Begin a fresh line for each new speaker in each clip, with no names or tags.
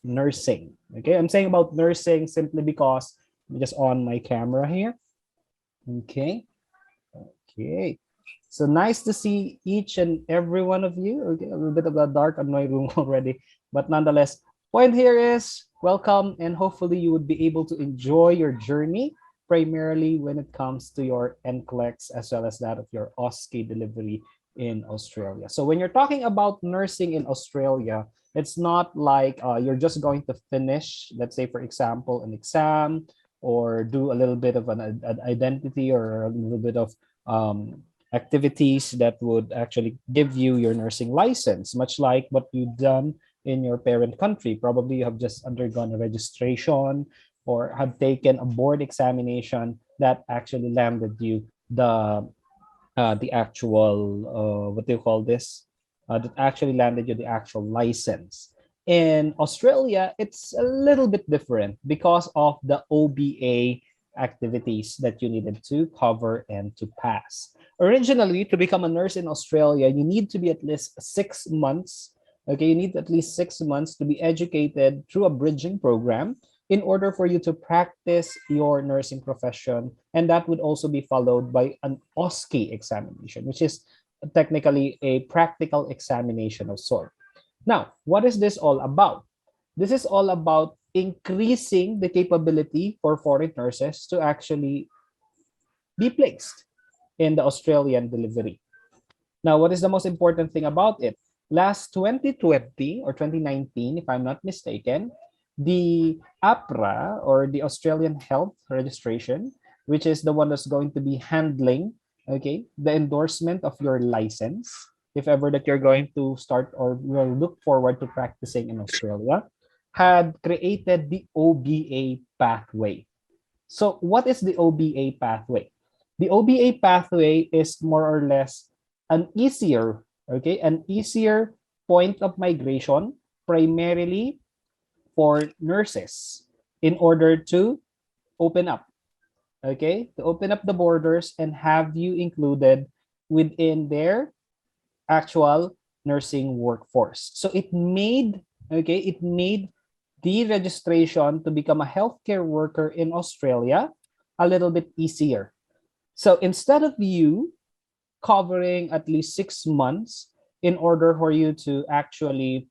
nursing. Okay, I'm saying about nursing simply because I'm just on my camera here. Okay, okay. So nice to see each and every one of you. Okay, a little bit of the dark on my room already, but nonetheless, point here is welcome, and hopefully you would be able to enjoy your journey, primarily when it comes to your Nclex as well as that of your OSCE delivery in Australia. So when you're talking about nursing in Australia, it's not like you're just going to finish, let's say, for example, an exam or do a little bit of an identity or a little bit of activities that would actually give you your nursing license, much like what you've done in your parent country. Probably you have just undergone a registration or have taken a board examination that actually landed you the actual what do you call this? That actually landed you the actual license. In Australia, it's a little bit different because of the OBA activities that you needed to cover and to pass. Originally, to become a nurse in Australia, you need to be at least 6 months. Okay, you need at least 6 months to be educated through a bridging program in order for you to practice your nursing profession. And that would also be followed by an OSCE examination, which is technically a practical examination of sort. Now, what is this all about? This is all about increasing the capability for foreign nurses to actually be placed in the Australian delivery. Now, what is the most important thing about it? Last 2020 or 2019, if I'm not mistaken, the APRA or the Australian Health Registration, which is the one that's going to be handling, okay, the endorsement of your license, if ever that you're going to start or will look forward to practicing in Australia, had created the OBA pathway. So what is the OBA pathway? The OBA pathway is more or less an easier, okay, an easier point of migration, primarily for nurses in order to open up, okay, to open up the borders and have you included within their actual nursing workforce. So it made, okay, it made the registration to become a healthcare worker in Australia a little bit easier. So instead of you covering at least 6 months in order for you to actually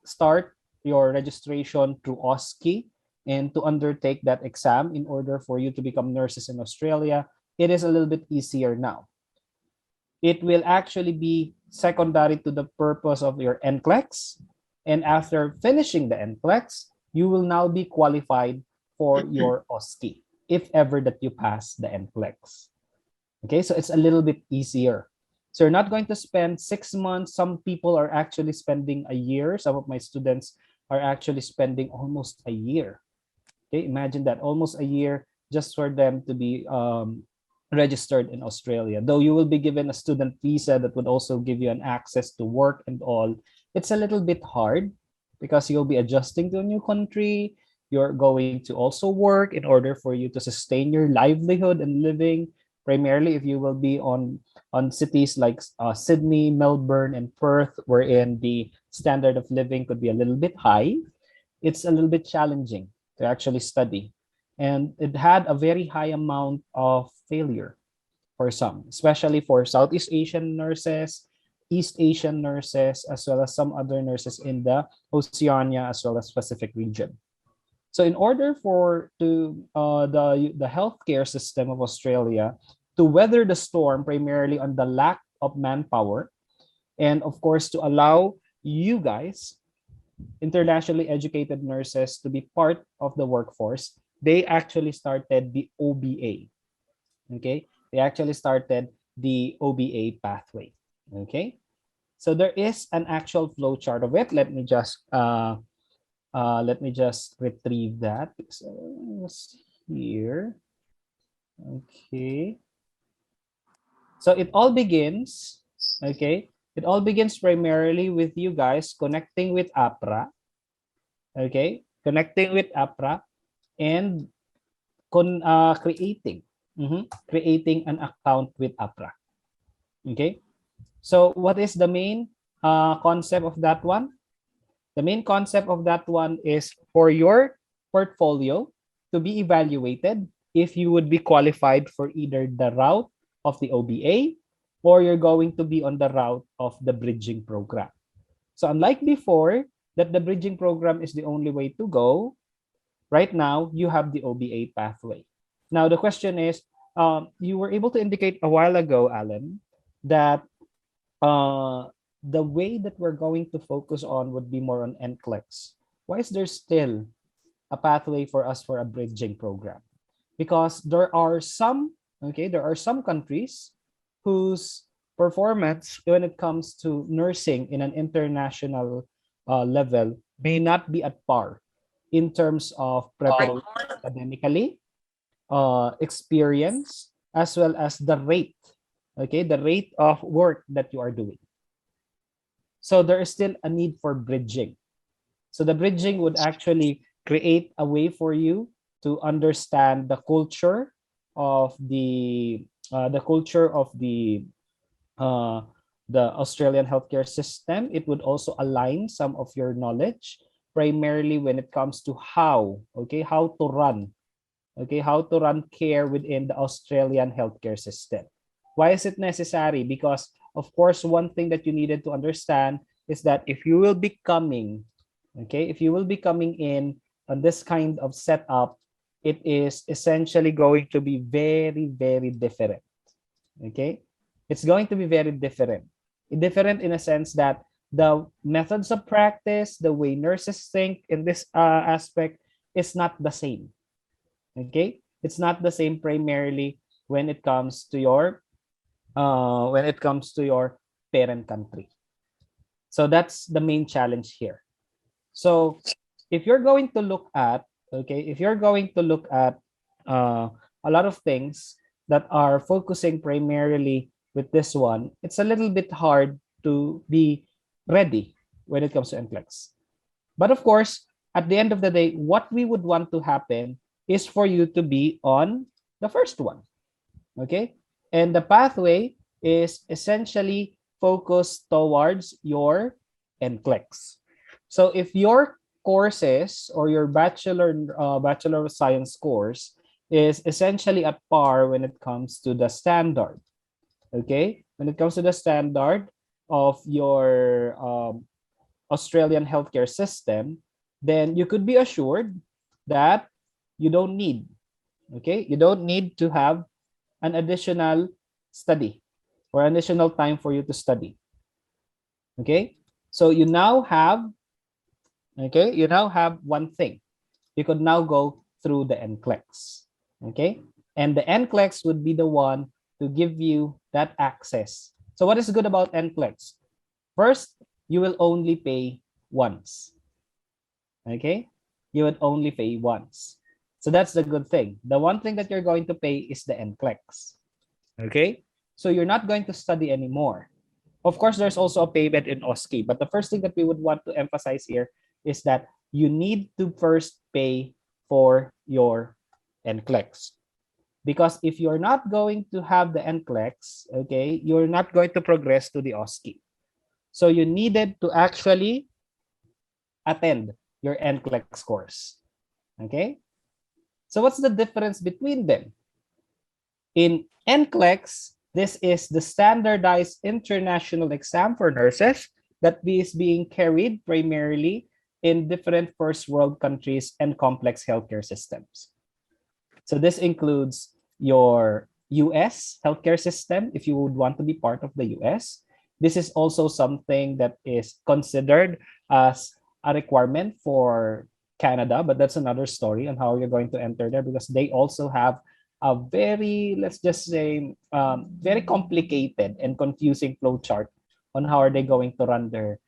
start your registration through OSCE and to undertake that exam in order for you to become nurses in Australia, it is a little bit easier now. It will actually be secondary to the purpose of your Nclex. And after finishing the Nclex, you will now be qualified for your OSCE if ever that you pass the Nclex. Okay, so it's a little bit easier. So you're not going to spend 6 months. Some people are actually spending a year. Some of my students are actually spending almost a year. Okay, imagine that, almost a year just for them to be registered in Australia. Though you will be given a student visa that would also give you an access to work and all, it's a little bit hard because you'll be adjusting to a new country. You're going to also work in order for you to sustain your livelihood and living, primarily if you will be on cities like Sydney, Melbourne, and Perth, wherein the standard of living could be a little bit high. It's a little bit challenging to actually study. And it had a very high amount of failure for some, especially for Southeast Asian nurses, East Asian nurses, as well as some other nurses in the Oceania as well as Pacific region. So in order for the healthcare system of Australia to weather the storm, primarily on the lack of manpower, and of course to allow you guys, internationally educated nurses, to be part of the workforce, they actually started the OBA. Okay, they actually started the OBA pathway. Okay, so there is an actual flow chart of it. Let me just retrieve that. So it's here. Okay. So it all begins, okay? It all begins primarily with you guys connecting with APRA, okay? Connecting with APRA and creating, creating an account with APRA, okay? So what is the main concept of that one? The main concept of that one is for your portfolio to be evaluated if you would be qualified for either the route of the OBA or you're going to be on the route of the bridging program. So unlike before, that the bridging program is the only way to go, right now you have the OBA pathway. Now the question is, you were able to indicate a while ago, Alan, that the way that we're going to focus on would be more on Nclex. Why is there still a pathway for us for a bridging program? Because there are some, okay, there are some countries whose performance when it comes to nursing in an international level may not be at par in terms of preparation academically, experience, as well as the rate, okay, the rate of work that you are doing. So there is still a need for bridging. So the bridging would actually create a way for you to understand the culture of the culture of the Australian healthcare system. It would also align some of your knowledge, primarily when it comes to how, okay, how to run, okay, how to run care within the Australian healthcare system. Why is it necessary? Because of course, one thing that you needed to understand is that if you will be coming, okay, if you will be coming in on this kind of setup, it is essentially going to be very, very different. Okay, it's going to be very different. Different in a sense that the methods of practice, the way nurses think in this aspect is not the same. Okay, it's not the same primarily when it comes to your parent country. So that's the main challenge here. So if you're going to look at, okay, if you're going to look at a lot of things that are focusing primarily with this one, it's a little bit hard to be ready when it comes to Nclex. But of course, at the end of the day, what we would want to happen is for you to be on the first one, okay? And the pathway is essentially focused towards your Nclex. So if your courses or your bachelor of science course is essentially at par when it comes to the standard, okay, when it comes to the standard of your Australian healthcare system, then you could be assured that you don't need, okay, you don't need to have an additional study or additional time for you to study. Okay, so you now have, okay, you now have one thing. You could now go through the Nclex. Okay, and the Nclex would be the one to give you that access. So what is good about Nclex? First, you will only pay once. Okay, you would only pay once. So that's the good thing. The one thing that you're going to pay is the Nclex. Okay, so you're not going to study anymore. Of course, there's also a payment in OSCE, but the first thing that we would want to emphasize here is that you need to first pay for your Nclex. Because if you're not going to have the Nclex, okay, you're not going to progress to the OSCE. So you needed to actually attend your Nclex course. Okay? So what's the difference between them? In Nclex, this is the standardized international exam for nurses that is being carried primarily in different first world countries and complex healthcare systems. So this includes your US healthcare system, if you would want to be part of the US. This is also something that is considered as a requirement for Canada, but that's another story on how you're going to enter there, because they also have a very, let's just say, very complicated and confusing flow chart on how are they going to run their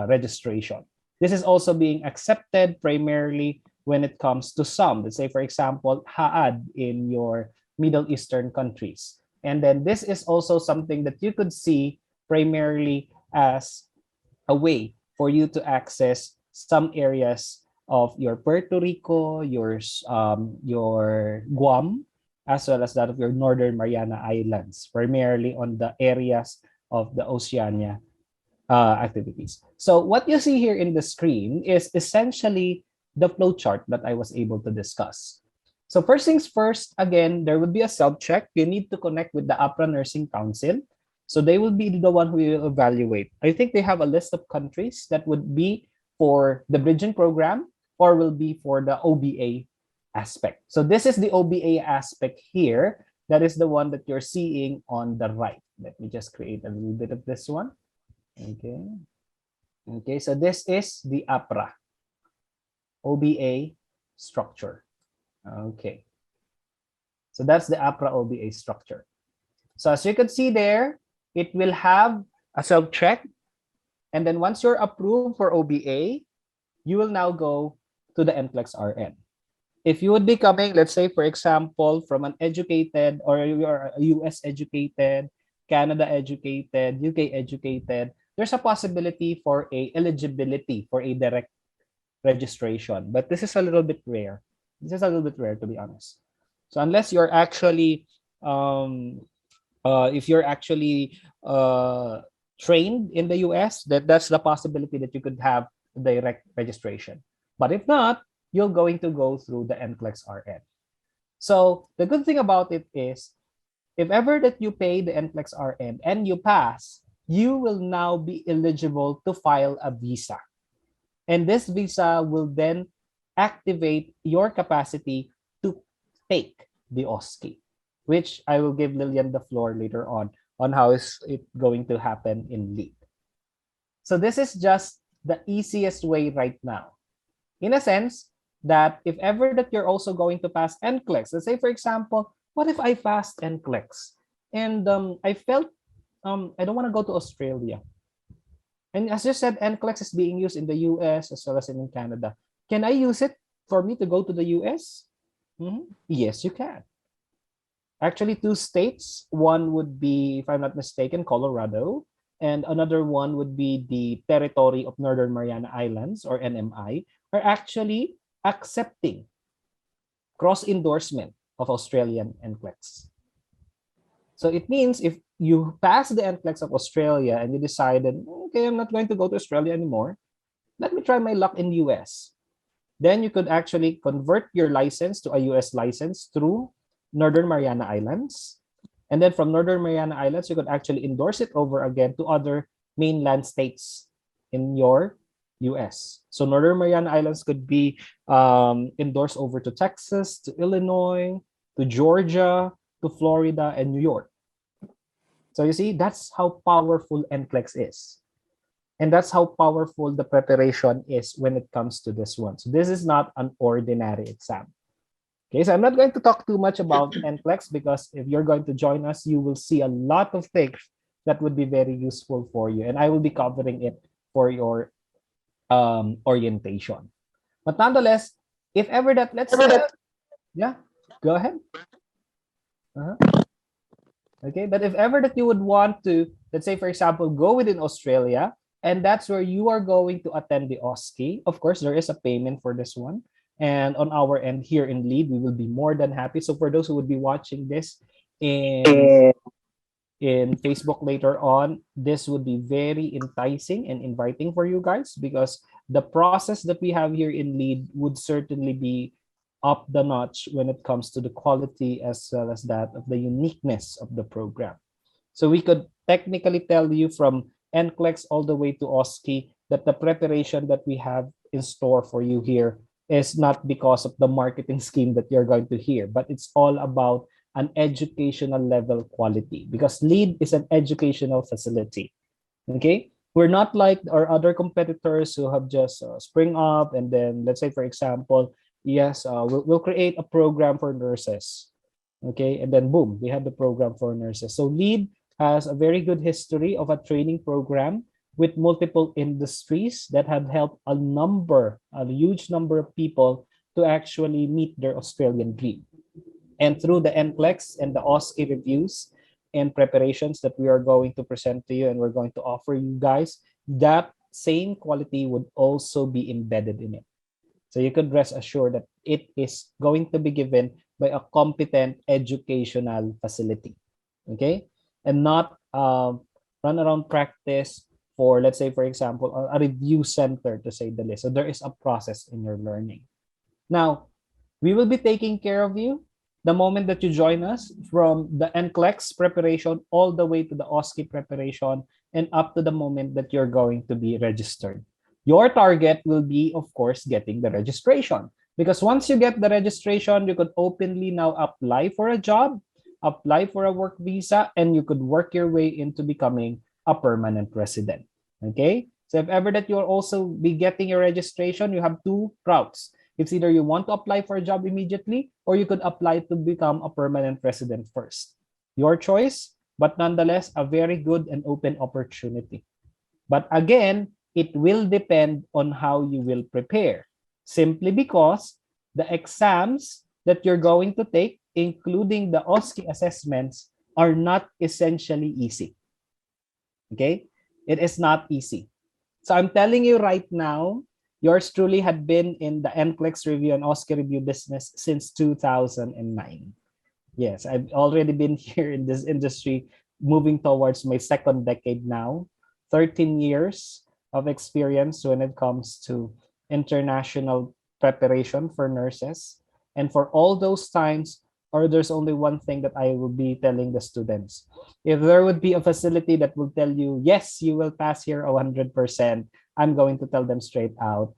registration. This is also being accepted primarily when it comes to some, let's say, for example, HAAD in your Middle Eastern countries. And then this is also something that you could see primarily as a way for you to access some areas of your Puerto Rico, your Guam, as well as that of your Northern Mariana Islands, primarily on the areas of the Oceania activities. So what you see here in the screen is essentially the flow chart that I was able to discuss. So first things first, again, there will be a self-check. You need to connect with the APRA Nursing Council. So they will be the one who will evaluate. I think they have a list of countries that would be for the bridging program or will be for the OBA aspect. So this is the OBA aspect here. That is the one that you're seeing on the right. Let me just create a little bit of this one. Okay. Okay, so this is the APRA OBA structure. Okay. So that's the APRA OBA structure. So as you can see there, it will have a self-check. And then once you're approved for OBA, you will now go to the Nclex RN. If you would be coming, let's say, for example, from an educated or you are a US educated, Canada educated, UK educated, there's a possibility for a eligibility for a direct registration. But this is a little bit rare. This is a little bit rare, to be honest. So unless you're actually, if you're actually trained in the US, that's the possibility that you could have direct registration. But if not, you're going to go through the Nclex RN. So the good thing about it is, if ever that you pay the Nclex RN and you pass, you will now be eligible to file a visa. And this visa will then activate your capacity to take the OSCE, which I will give Lillian the floor later on how is it going to happen in LEAD. So this is just the easiest way right now. In a sense, that if ever that you're also going to pass Nclex, let's say, for example, what if I passed Nclex and I felt I don't want to go to Australia. And as you said, Nclex is being used in the US as well as in Canada. Can I use it for me to go to the US? Yes, you can. Actually, two states. One would be, if I'm not mistaken, Colorado, and another one would be the Territory of Northern Mariana Islands, or NMI, are actually accepting cross-endorsement of Australian Nclex. So it means if you pass the Nclex of Australia and you decided, okay, I'm not going to go to Australia anymore, let me try my luck in US. Then you could actually convert your license to a US license through Northern Mariana Islands. And then from Northern Mariana Islands, you could actually endorse it over again to other mainland states in your US. So Northern Mariana Islands could be endorsed over to Texas, to Illinois, to Georgia, to Florida, and New York. So you see, that's how powerful Nclex is. And that's how powerful the preparation is when it comes to this one. So this is not an ordinary exam. Okay, so I'm not going to talk too much about Nclex because if you're going to join us, you will see a lot of things that would be very useful for you. And I will be covering it for your orientation. But nonetheless, if ever that, let's say, yeah, go ahead. Okay, but if ever that you would want to, let's say, for example, go within Australia, and that's where you are going to attend the OSCE. Of course, there is a payment for this one. And on our end here in LEAD, we will be more than happy. So for those who would be watching this in Facebook later on, this would be very enticing and inviting for you guys because the process that we have here in LEAD would certainly be up the notch when it comes to the quality as well as that of the uniqueness of the program. So we could technically tell you from Nclex all the way to OSCE that the preparation that we have in store for you here is not because of the marketing scheme that you're going to hear, but it's all about an educational level quality because LEAD is an educational facility. Okay, we're not like our other competitors who have just spring up and then let's say, for example, yes, we'll create a program for nurses. Okay, and then boom, we have the program for nurses. So LEAD has a very good history of a training program with multiple industries that have helped a huge number of people to actually meet their Australian dream. And through the Nclex and the OSCE reviews and preparations that we are going to present to you and we're going to offer you guys, that same quality would also be embedded in it. So you could rest assured that it is going to be given by a competent educational facility, okay? And not run around practice for, let's say, for example, a review center, to say the least. So there is a process in your learning. Now, we will be taking care of you the moment that you join us, from the Nclex preparation all the way to the OSCE preparation and up to the moment that you're going to be registered. Your target will be, of course, getting the registration. Because once you get the registration, you could openly now apply for a job, apply for a work visa, and you could work your way into becoming a permanent resident. Okay? So if ever that you'll also be getting your registration, you have two routes. It's either you want to apply for a job immediately, or you could apply to become a permanent resident first. Your choice, but nonetheless, a very good and open opportunity. But again, it will depend on how you will prepare. Simply because the exams that you're going to take, including the OSCE assessments, are not essentially easy. Okay? It is not easy. So I'm telling you right now, yours truly had been in the Nclex review and OSCE review business since 2009. Yes, I've already been here in this industry, moving towards my second decade now. 13 years of experience when it comes to international preparation for nurses. And for all those times, or there's only one thing that I will be telling the students. If there would be a facility that will tell you, yes, you will pass here 100%, I'm going to tell them straight out,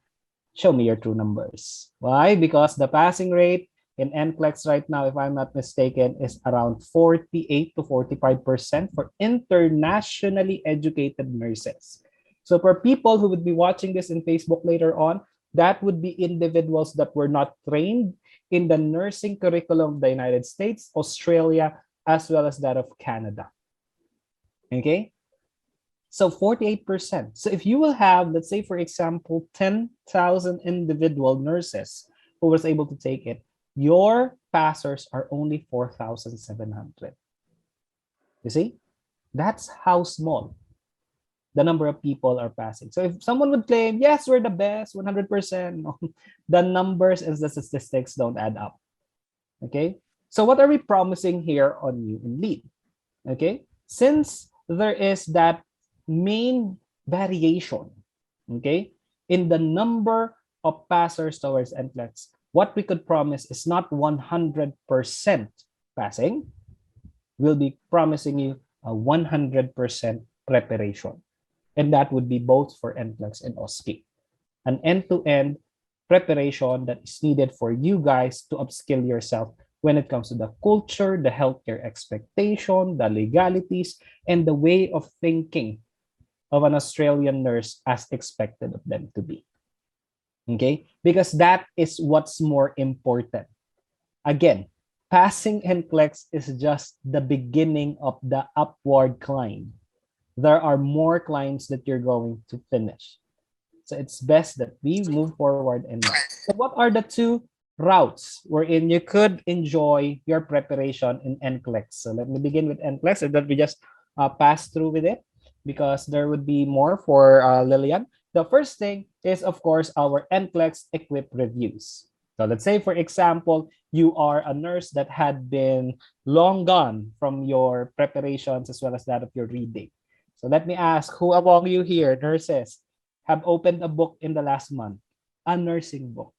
show me your true numbers. Why? Because the passing rate in Nclex right now, if I'm not mistaken, is around 48 to 45% for internationally educated nurses. So for people who would be watching this in Facebook later on, that would be individuals that were not trained in the nursing curriculum of the United States, Australia, as well as that of Canada. Okay? So 48%. So if you will have, let's say, for example, 10,000 individual nurses who was able to take it, your passers are only 4,700. You see? That's how small the number of people are passing. So if someone would claim, yes, we're the best, 100%, no, the numbers and the statistics don't add up. Okay? So what are we promising here on you in LEAD? Okay? Since there is that main variation, okay, in the number of passers towards Nclex, what we could promise is not 100% passing. We'll be promising you a 100% preparation. And that would be both for Nclex and OSCE. An end-to-end preparation that is needed for you guys to upskill yourself when it comes to the culture, the healthcare expectation, the legalities, and the way of thinking of an Australian nurse as expected of them to be. Okay? Because that is what's more important. Again, passing Nclex is just the beginning of the upward climb. There are more climbs that you're going to finish. So it's best that we move forward and so what are the two routes wherein you could enjoy your preparation in Nclex? So let me begin with Nclex so that we just pass through with it because there would be more for Lillian. The first thing is, of course, our Nclex equip reviews. So let's say, for example, you are a nurse that had been long gone from your preparations as well as that of your reading. So let me ask, who among you here, nurses, have opened a book in the last month? A nursing book.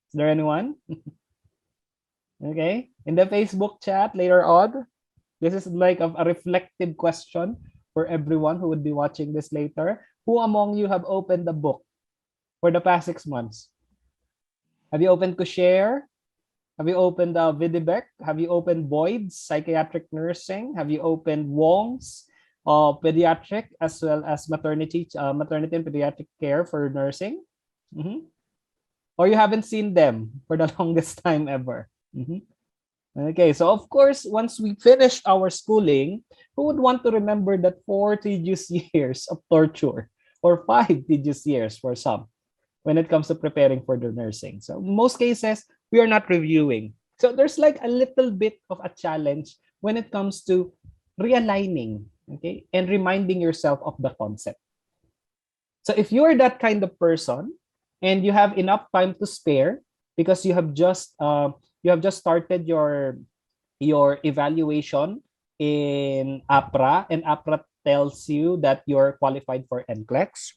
Is there anyone? Okay. In the Facebook chat later on, this is like a reflective question for everyone who would be watching this later. Who among you have opened the book for the past 6 months? Have you opened Kushare? Have you opened Vidibek? Have you opened Boyd's Psychiatric Nursing? Have you opened Wong's Pediatric as well as maternity and pediatric care for nursing? Or you haven't seen them for the longest time ever? Okay, so of course, once we finish our schooling, who would want to remember that 4 tedious years of torture or 5 tedious years for some when it comes to preparing for the nursing? So in most cases, we are not reviewing. So there's like a little bit of a challenge when it comes to realigning, okay, and reminding yourself of the concept. So if you are that kind of person and you have enough time to spare because you have just started your evaluation in APRA, and APRA tells you that you're qualified for Nclex,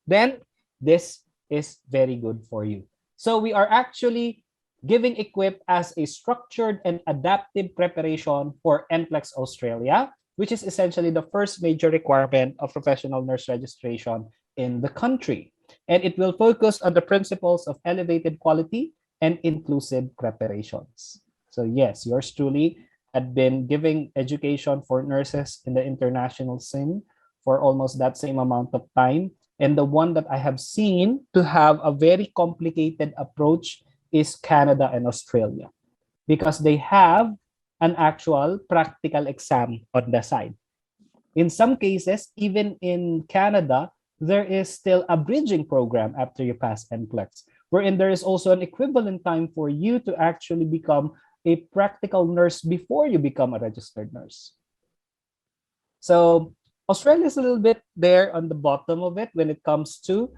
then this is very good for you. So we are actually giving Equip as a structured and adaptive preparation for Nclex Australia, which is essentially the first major requirement of professional nurse registration in the country. And it will focus on the principles of elevated quality and inclusive preparations. So yes, yours truly had been giving education for nurses in the international scene for almost that same amount of time. And the one that I have seen to have a very complicated approach is Canada and Australia, because they have an actual practical exam on the side. In some cases, even in Canada, there is still a bridging program after you pass NCLEX, wherein there is also an equivalent time for you to actually become a practical nurse before you become a registered nurse. So Australia is a little bit there on the bottom of it when it comes to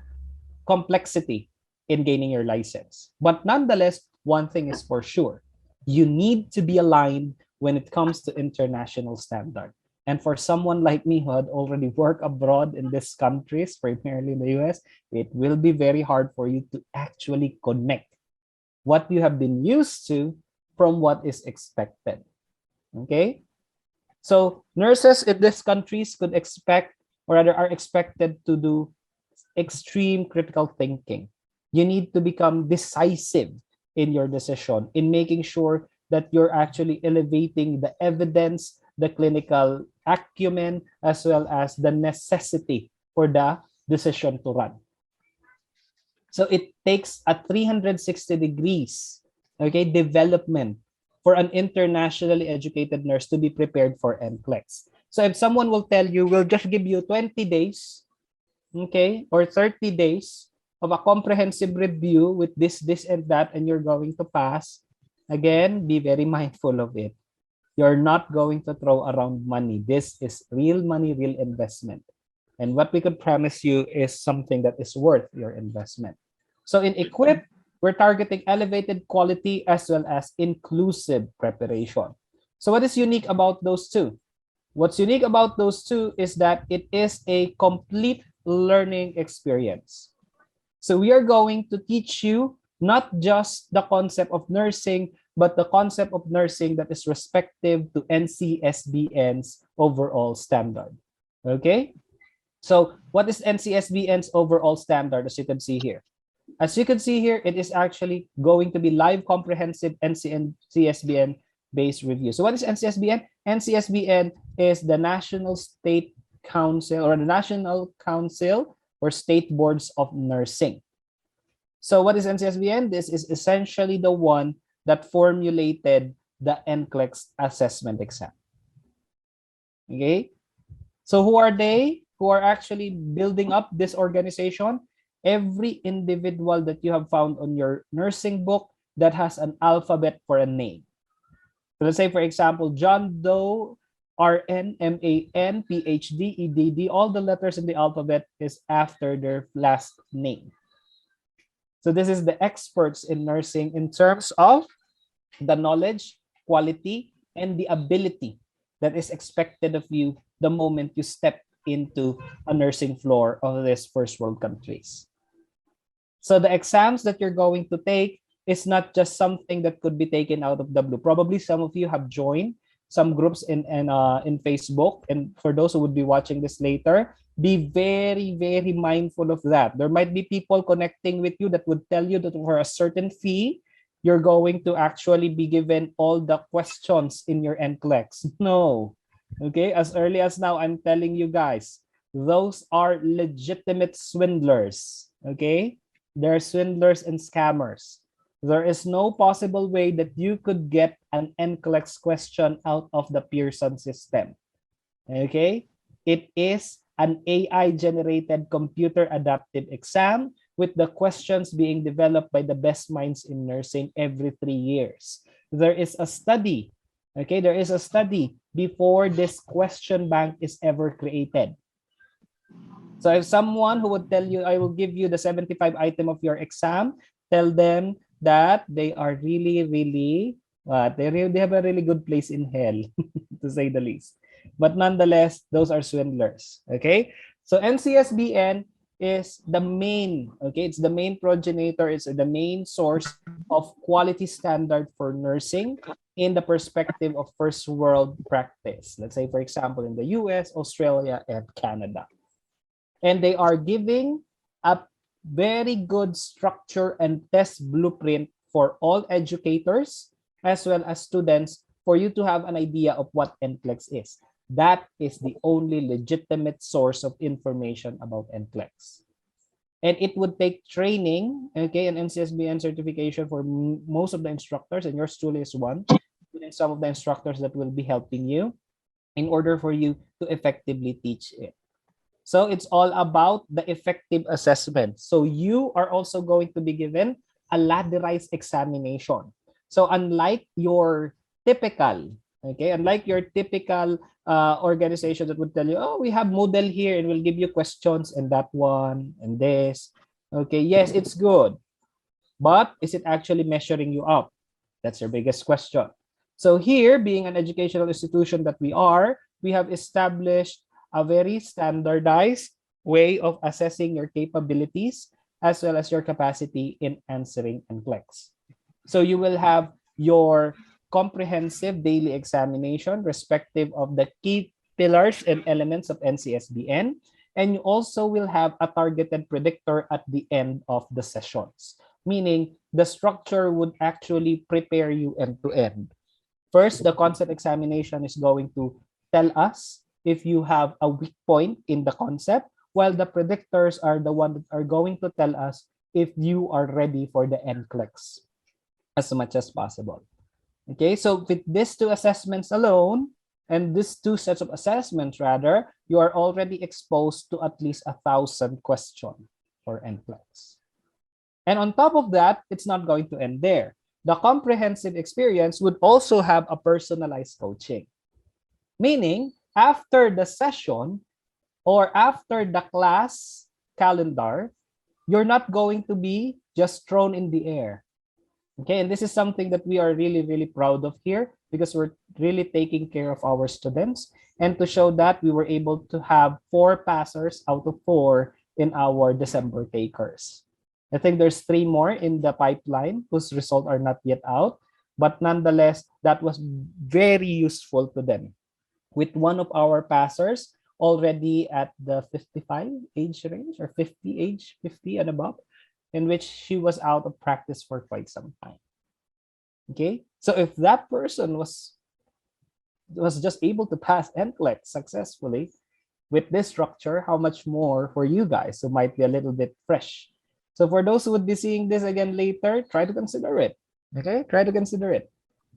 complexity in gaining your license. But nonetheless, one thing is for sure. You need to be aligned when it comes to international standard. And for someone like me who had already worked abroad in these countries, primarily in the US, it will be very hard for you to actually connect what you have been used to from what is expected. Okay? So nurses in these countries could expect, or rather are expected to do extreme critical thinking. You need to become decisive in your decision, in making sure that you're actually elevating the evidence, the clinical acumen, as well as the necessity for the decision to run. So it takes a 360 degrees, okay, development for an internationally educated nurse to be prepared for NCLEX. So if someone will tell you, we'll just give you 20 days, okay, or 30 days of a comprehensive review with this, and that, and you're going to pass, again, be very mindful of it. You're not going to throw around money. This is real money, real investment. And what we could promise you is something that is worth your investment. So in Equip, we're targeting elevated quality as well as inclusive preparation. So what is unique about those two? What's unique about those two is that it is a complete learning experience. So we are going to teach you not just the concept of nursing, but the concept of nursing that is respective to NCSBN's overall standard. Okay? So what is NCSBN's overall standard, as you can see here? As you can see here, it is actually going to be live comprehensive NCSBN based review. So what is NCSBN? NCSBN is the National State Council, or the National Council or State Boards of Nursing. So what is NCSBN? This is essentially the one that formulated the NCLEX assessment exam. Okay? So who are they? Who are actually building up this organization? Every individual that you have found on your nursing book that has an alphabet for a name. So let's say, for example, John Doe, RN, MAN, PhD, EDD, all the letters in the alphabet is after their last name. So this is the experts in nursing in terms of the knowledge, quality, and the ability that is expected of you the moment you step into a nursing floor of these first world countries. So the exams that you're going to take is not just something that could be taken out of the blue. Probably some of you have joined some groups in Facebook, and for those who would be watching this later, be very, very mindful of that. There might be people connecting with you that would tell you that for a certain fee, you're going to actually be given all the questions in your NCLEX. No. Okay, as early as now, I'm telling you guys, those are legitimate swindlers. Okay, they're swindlers and scammers. There is no possible way that you could get an NCLEX question out of the Pearson system. Okay, it is an AI-generated computer adaptive exam with the questions being developed by the best minds in nursing every 3 years. There is a study. Okay, there is a study before this question bank is ever created. So if someone who would tell you, I will give you the 75 item of your exam, tell them that they are really, really, they have a really good place in hell, to say the least. But nonetheless, those are swindlers. Okay. So NCSBN is the main, okay, it's the main progenitor, it's the main source of quality standard for nursing in the perspective of first world practice. Let's say, for example, in the US, Australia, and Canada. And they are giving a very good structure and test blueprint for all educators as well as students for you to have an idea of what Nclex is. That is the only legitimate source of information about Nclex. And it would take training, okay, an NCSBN certification for most of the instructors, and yours truly is one, including some of the instructors that will be helping you in order for you to effectively teach it. So it's all about the effective assessment. So you are also going to be given a ladderized examination. So unlike your typical, okay, unlike your typical organization that would tell you, oh, we have Moodle here and we'll give you questions and that one and this. Okay, yes, it's good. But is it actually measuring you up? That's your biggest question. So here, being an educational institution that we have established a very standardized way of assessing your capabilities as well as your capacity in answering Nclex. So you will have your comprehensive daily examination respective of the key pillars and elements of NCSBN. And you also will have a targeted predictor at the end of the sessions, meaning the structure would actually prepare you end to end. First, the concept examination is going to tell us if you have a weak point in the concept, while the predictors are the one that are going to tell us if you are ready for the Nclex as much as possible. Okay, so with these two assessments alone, and these two sets of assessments rather, you are already exposed to at least 1,000 questions for Nclex. And on top of that, it's not going to end there. The comprehensive experience would also have a personalized coaching. Meaning, after the session or after the class calendar, you're not going to be just thrown in the air. Okay, and this is something that we are really, really proud of here because we're really taking care of our students. And to show that, we were able to have 4 passers out of 4 in our December takers. I think there's 3 more in the pipeline whose results are not yet out, but nonetheless, that was very useful to them. With one of our passers already at the 55 age range or 50 age, 50 and above, in which she was out of practice for quite some time. Okay, so if that person was just able to pass Nclex successfully with this structure, how much more for you guys who might be a little bit fresh. So for those who would be seeing this again later, try to consider it. Okay, try to consider it.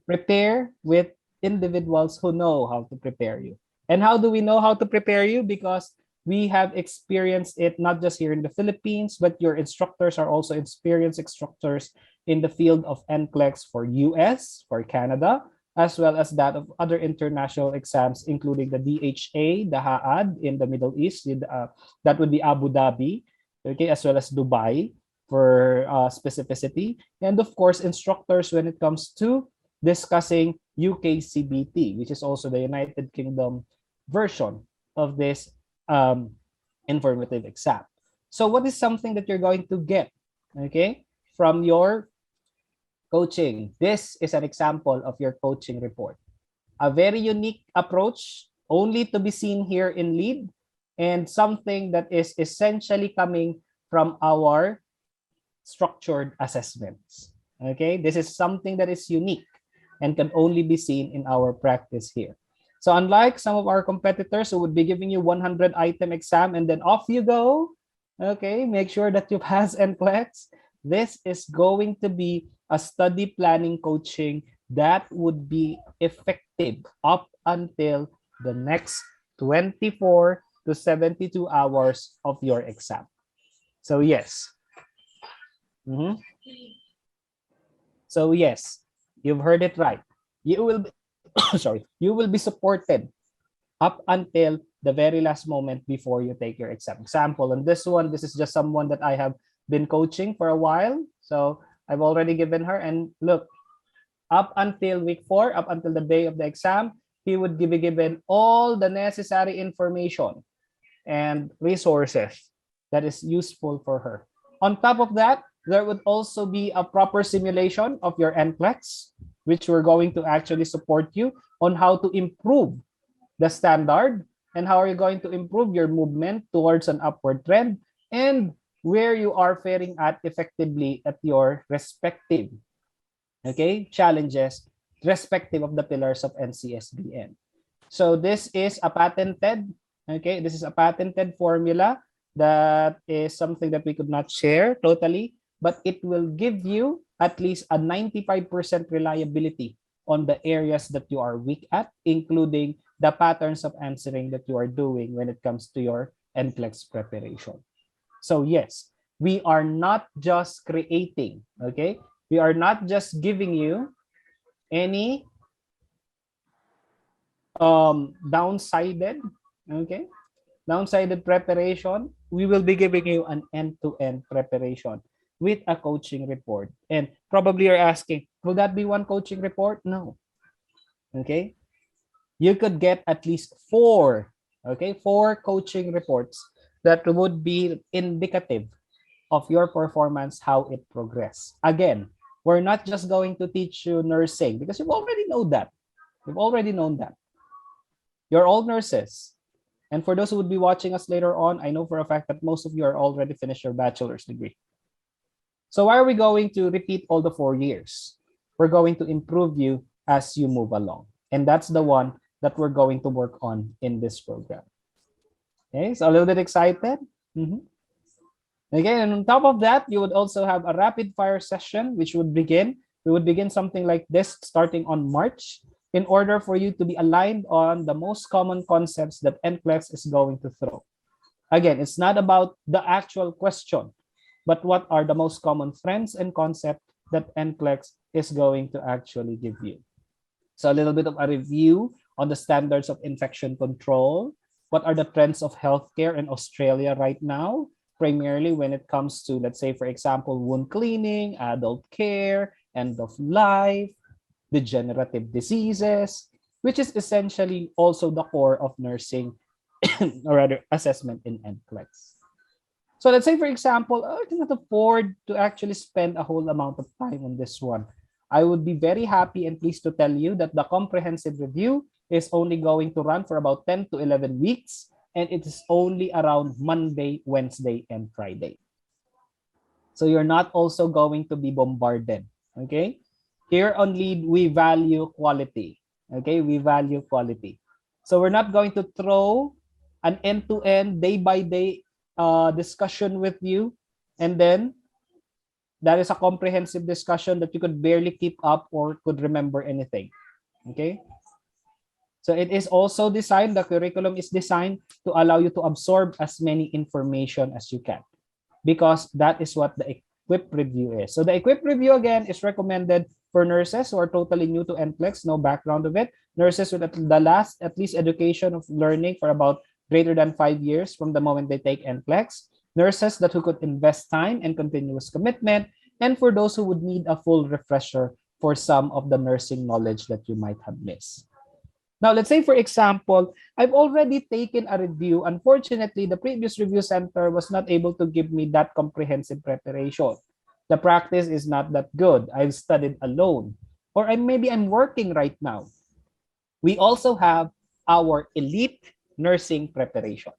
Prepare with individuals who know how to prepare you. And how do we know how to prepare you? Because we have experienced it not just here in the Philippines, but your instructors are also experienced instructors in the field of Nclex for US, for Canada, as well as that of other international exams, including the DHA, the HAAD in the Middle East, that would be Abu Dhabi, okay, as well as Dubai for specificity. And of course, instructors when it comes to discussing UKCBT, which is also the United Kingdom version of this informative exam. So what is something that you're going to get, okay, from your coaching? This is an example of your coaching report. A very unique approach, only to be seen here in LEAD, and something that is essentially coming from our structured assessments. Okay, this is something that is unique and can only be seen in our practice here. So unlike some of our competitors who would be giving you 100 item exam and then off you go, okay, make sure that you pass Nclex. This is going to be a study planning coaching that would be effective up until the next 24 to 72 hours of your exam. So yes. So yes, you've heard it right. You will be, sorry, you will be supported up until the very last moment before you take your exam. Example, on this one, this is just someone that I have been coaching for a while. So I've already given her, and look, up until week 4, up until the day of the exam, he would be given all the necessary information and resources that is useful for her. On top of that, there would also be a proper simulation of your Nclex, which we're going to actually support you on how to improve the standard and how are you going to improve your movement towards an upward trend and where you are faring at effectively at your respective challenges respective of the pillars of NCSBN. So this is a patented, this is a patented formula that is something that we could not share totally, but it will give you at least a 95% reliability on the areas that you are weak at, including the patterns of answering that you are doing when it comes to your Nclex preparation. So yes, we are not just creating, we are not just giving you any downsided, downside preparation. We will be giving you an end-to-end preparation with a coaching report. And probably you're asking, will that be one coaching report? No. Okay. You could get at least four coaching reports that would be indicative of your performance, how it progressed. Again, we're not just going to teach you nursing because you've already know that. You've already known that. You're all nurses. And for those who would be watching us later on, I know for a fact that most of you are already finished your bachelor's degree. So why are we going to repeat all the 4 years? We're going to improve you as you move along. And that's the one that we're going to work on in this program. Okay, so a little bit excited? Okay, and on top of that, you would also have a rapid fire session, which would begin. We would begin something like this starting on March in order for you to be aligned on the most common concepts that Nclex is going to throw. Again, it's not about the actual question, but what are the most common trends and concepts that Nclex is going to actually give you. So a little bit of a review on the standards of infection control. What are the trends of healthcare in Australia right now? Primarily when it comes to, let's say, for example, wound cleaning, adult care, end of life, degenerative diseases, which is essentially also the core of nursing or rather assessment in Nclex. So let's say, for example, I cannot afford to actually spend a whole amount of time on this one. I would be very happy and pleased to tell you that the comprehensive review is only going to run for about 10 to 11 weeks, and it is only around Monday, Wednesday, and Friday. So you're not also going to be bombarded, okay? Here on Lead, we value quality, okay? We value quality. So we're not going to throw an end-to-end, day-by-day discussion with you, and then that is a comprehensive discussion that you could barely keep up or could remember anything, okay? So it is also designed, the curriculum is designed to allow you to absorb as many information as you can, because that is what the Equip Review is. So the Equip Review, again, is recommended for nurses who are totally new to Nclex, no background of it, nurses with the last, at least, education of learning for about greater than 5 years from the moment they take Nclex, nurses that who could invest time and continuous commitment, and for those who would need a full refresher for some of the nursing knowledge that you might have missed. Now, let's say, for example, I've already taken a review. Unfortunately, the previous review center was not able to give me that comprehensive preparation. The practice is not that good. I've studied alone. Or maybe I'm working right now. We also have our elite nursing preparation.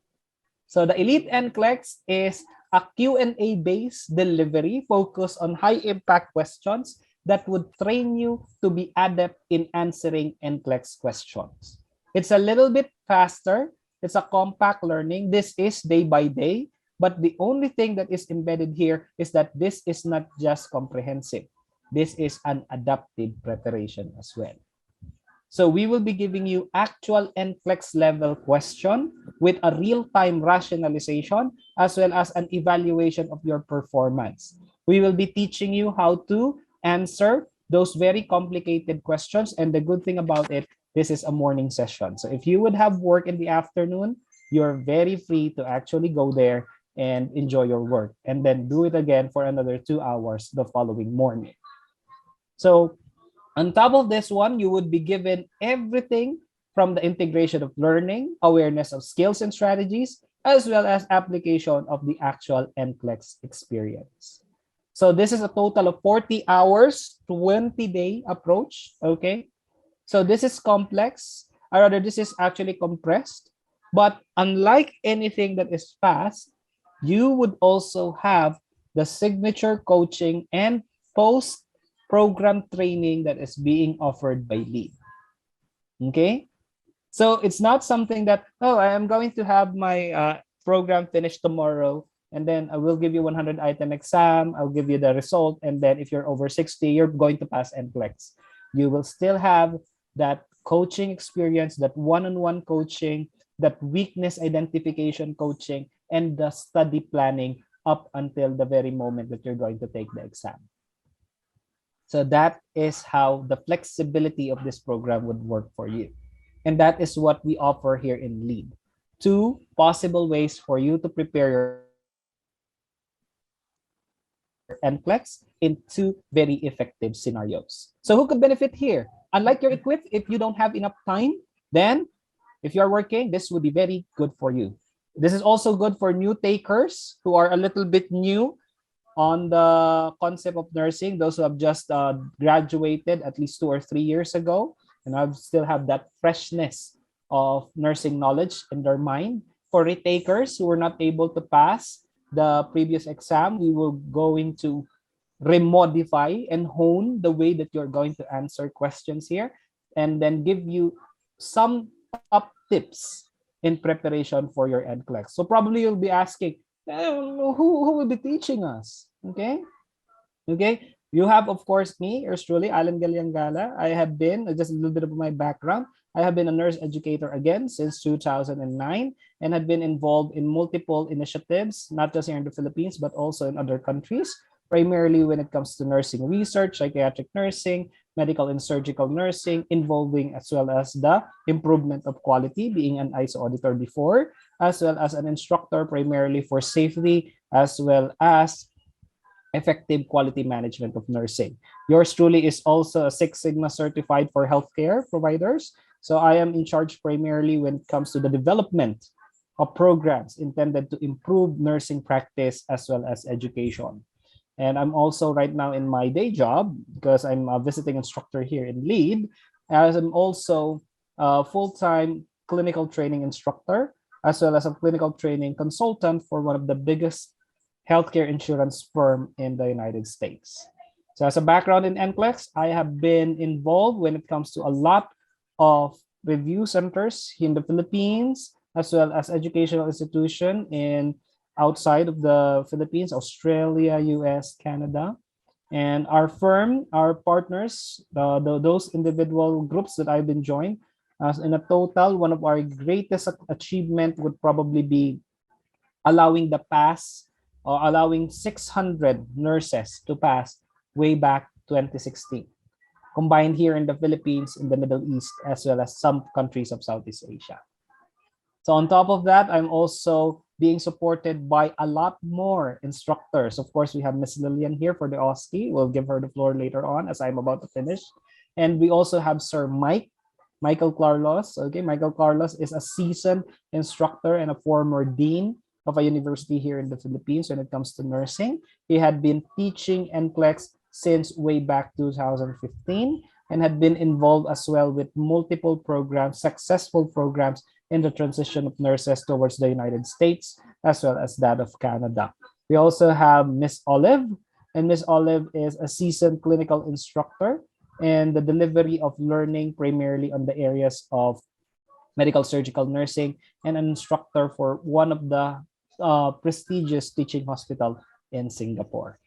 So the elite Nclex is a Q&A based delivery focused on high impact questions that would train you to be adept in answering Nclex questions. It's a little bit faster. It's a compact learning. This is day by day, but the only thing that is embedded here is that this is not just comprehensive. This is an adaptive preparation as well. So we will be giving you actual Nclex level question with a real-time rationalization as well as an evaluation of your performance. We will be teaching you how to answer those very complicated questions. And the good thing about it, this is a morning session. So if you would have work in the afternoon, you're very free to actually go there and enjoy your work and then do it again for another 2 hours the following morning. So on top of this one, you would be given everything from the integration of learning, awareness of skills and strategies, as well as application of the actual Nclex experience. So this is a total of 40 hours, 20-day approach, okay? So this is complex, or rather this is actually compressed, but unlike anything that is fast, you would also have the signature coaching and post-program training that is being offered by Lead. Okay? So it's not something that, oh, I am going to have my program finished tomorrow, and then I will give you 100 item exam, I'll give you the result, and then if you're over 60, you're going to pass NCLEX. You will still have that coaching experience, that one-on-one coaching, that weakness identification coaching, and the study planning up until the very moment that you're going to take the exam. So that is how the flexibility of this program would work for you. And that is what we offer here in LEAD. 2 possible ways for you to prepare your NCLEX in 2 very effective scenarios. So who could benefit here? Unlike your equip, if you don't have enough time, then if you're working, this would be very good for you. This is also good for new takers who are a little bit new on the concept of nursing, those who have just graduated at least 2 or 3 years ago, and I still have that freshness of nursing knowledge in their mind. For retakers who were not able to pass the previous exam, we will going to remodify and hone the way that you're going to answer questions here, and then give you some top tips in preparation for your NCLEX. So probably you'll be asking, who will be teaching us? Okay. You have, of course, me, yours truly, Alan Galyangala. I have been, just a little bit of my background, I have been a nurse educator again since 2009, and have been involved in multiple initiatives, not just here in the Philippines, but also in other countries, primarily when it comes to nursing research, psychiatric nursing, medical and surgical nursing, involving as well as the improvement of quality, being an ISO auditor before, as well as an instructor primarily for safety, as well as effective quality management of nursing. Yours truly is also a Six Sigma certified for healthcare providers. So I am in charge primarily when it comes to the development of programs intended to improve nursing practice as well as education. And I'm also right now in my day job, because I'm a visiting instructor here in LEAD, as I'm also a full-time clinical training instructor, as well as a clinical training consultant for one of the biggest healthcare insurance firm in the United States. So as a background in NCLEX, I have been involved when it comes to a lot of review centers in the Philippines, as well as educational institution in outside of the Philippines, Australia, US, Canada. And our firm, our partners, those individual groups that I've been joined, in a total, one of our greatest achievement would probably be allowing the pass or allowing 600 nurses to pass way back 2016, combined here in the Philippines, in the Middle East, as well as some countries of Southeast Asia. So on top of that, I'm also being supported by a lot more instructors. Of course, we have Miss Lillian here for the OSCE. We'll give her the floor later on as I'm about to finish. And we also have Sir Michael Carlos. Okay, Michael Carlos is a seasoned instructor and a former dean of a university here in the Philippines when it comes to nursing. He had been teaching NCLEX since way back 2015 and had been involved as well with multiple programs, successful programs in the transition of nurses towards the United States, as well as that of Canada. We also have Miss Olive, and Miss Olive is a seasoned clinical instructor and the delivery of learning primarily on the areas of medical surgical nursing, and an instructor for one of the prestigious teaching hospital in Singapore.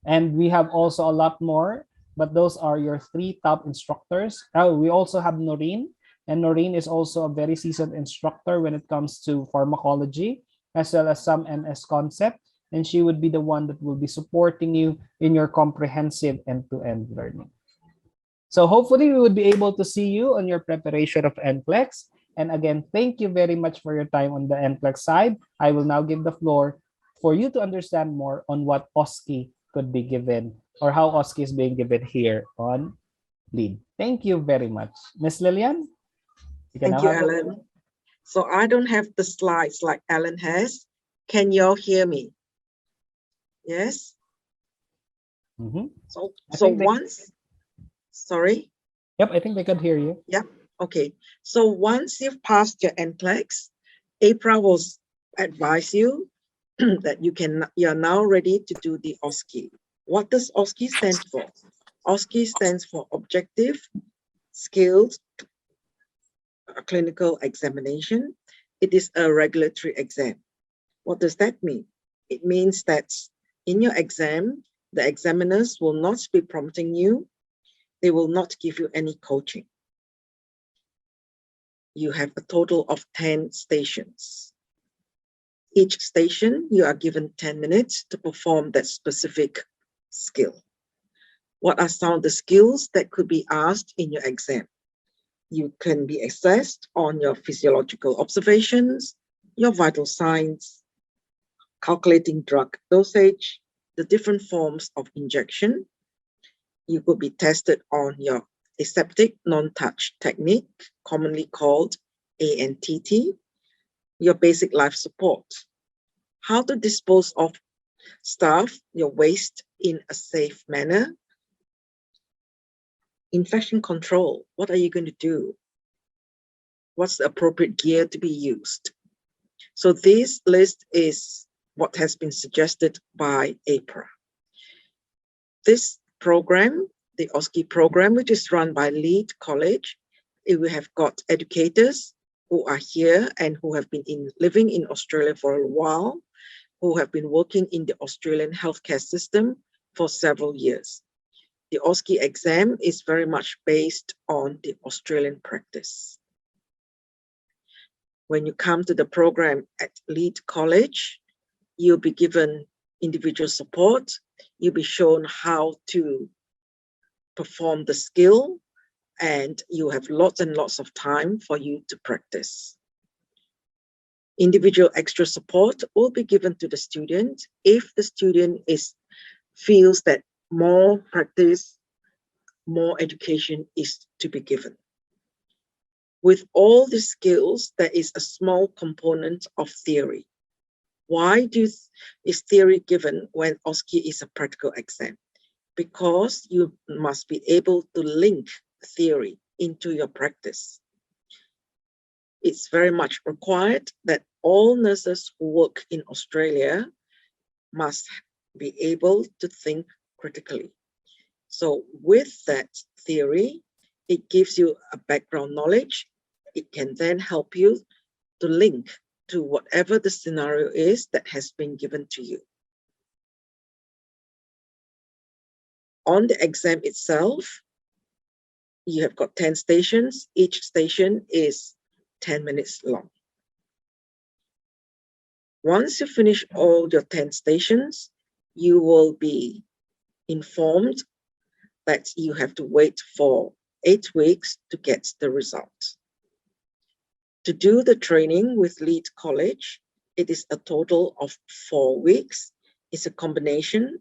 And we have also a lot more, but those are your 3 top instructors. We also have Noreen, and Noreen is also a very seasoned instructor when it comes to pharmacology, as well as some MS concept, and she would be the one that will be supporting you in your comprehensive end-to-end learning. So hopefully we would be able to see you on your preparation of NCLEX. And again, thank you very much for your time on the NCLEX side. I will now give the floor for you to understand more on what OSCE could be given, or how OSCE is being given here on LEAD. Thank you very much. Ms. Lillian? You can
Thank
now
you,
have it.
Alan. So I don't have the slides like Alan has. Can you all hear me? Yes.
Mm-hmm.
So once, sorry.
Yep, I think they could hear you.
Yep. Okay. So once you've passed your Nclex, APRA will advise you that you're now ready to do the OSCE. What does OSCE stand for? OSCE stands for Objective Skills Clinical Examination. It is a regulatory exam. What does that mean? It means that in your exam, the examiners will not be prompting you. They will not give you any coaching. You have a total of 10 stations. Each station, you are given 10 minutes to perform that specific skill. What are some of the skills that could be asked in your exam? You can be assessed on your physiological observations, your vital signs, calculating drug dosage, the different forms of injection. You could be tested on your aseptic non-touch technique, commonly called ANTT, your basic life support, how to dispose of stuff, your waste in a safe manner, infection control, what are you going to do? What's the appropriate gear to be used? So this list is what has been suggested by APRA. This program, the OSCE program, which is run by Leeds College, we have got educators who are here and who have been living in Australia for a while, who have been working in the Australian healthcare system for several years. The OSCE exam is very much based on the Australian practice. When you come to the program at Leeds College, you'll be given individual support. You'll be shown how to perform the skill, and you have lots and lots of time for you to practice. Individual extra support will be given to the student if the student feels that more practice, more education is to be given. With all the skills, there is a small component of theory. Why is theory given when OSCE is a practical exam? Because you must be able to link theory into your practice. It's very much required that all nurses who work in Australia must be able to think critically. So with that theory, it gives you a background knowledge. It can then help you to link to whatever the scenario is that has been given to you. On the exam itself, you have got 10 stations. Each station is 10 minutes long. Once you finish all your 10 stations, you will be informed that you have to wait for 8 weeks to get the results. To do the training with Leeds College, it is a total of 4 weeks. It's a combination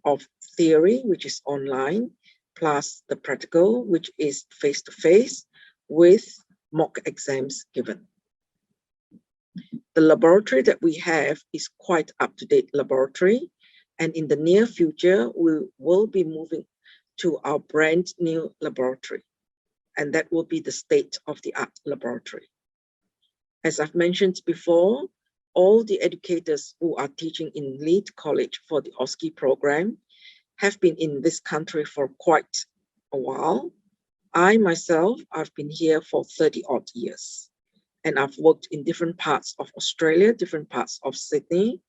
of theory, which is online, plus the practical, which is face-to-face, with mock exams given. The laboratory that we have is quite up-to-date laboratory, and in the near future, we will be moving to our brand new laboratory, and that will be the state-of-the-art laboratory. As I've mentioned before, all the educators who are teaching in Leeds College for the OSCE program have been in this country for quite a while. I myself, I've been here for 30 odd years, and I've worked in different parts of Australia, different parts of Sydney.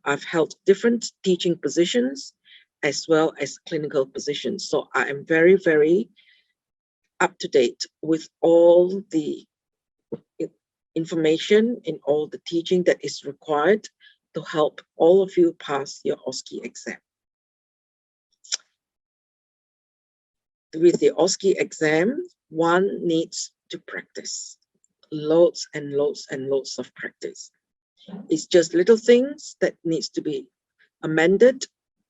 I've held different teaching positions as well as clinical positions. So I am very, very up to date with all the information in all the teaching that is required to help all of you pass your OSCE exam. With the OSCE exam, one needs to practice. Loads and loads and loads of practice. It's just little things that needs to be amended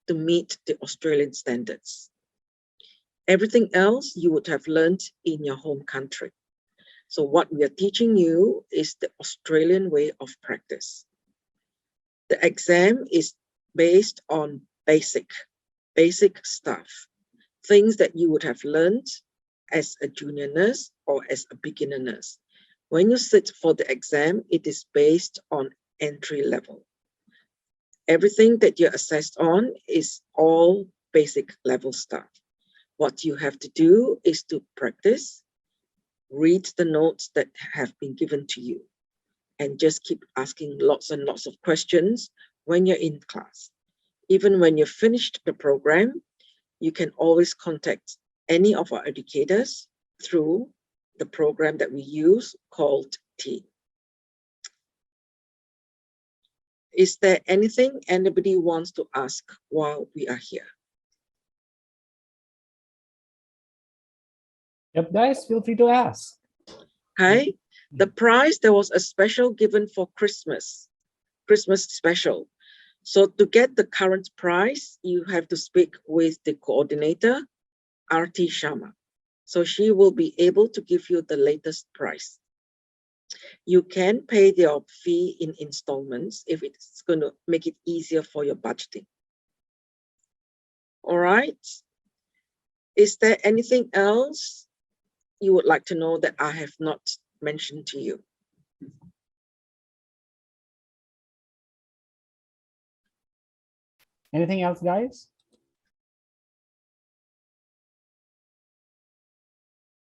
to meet the Australian standards. Everything else you would have learned in your home country. So what we are teaching you is the Australian way of practice. The exam is based on basic stuff, things that you would have learned as a junior nurse or as a beginner nurse. When you sit for the exam, it is based on entry level. Everything that you're assessed on is all basic level stuff. What you have to do is to practice, read the notes that have been given to you, and just keep asking lots and lots of questions when you're in class. Even when you've finished the program, you can always contact any of our educators through the program that we use called T. Is there anything anybody wants to ask while we are here?
Yep, guys, feel free to ask.
Hi, the prize, there was a special given for Christmas special. So to get the current prize, you have to speak with the coordinator, RT Sharma. So she will be able to give you the latest price. You can pay your fee in installments if it's going to make it easier for your budgeting. All right. Is there anything else you would like to know that I have not mentioned to you?
Anything else, guys?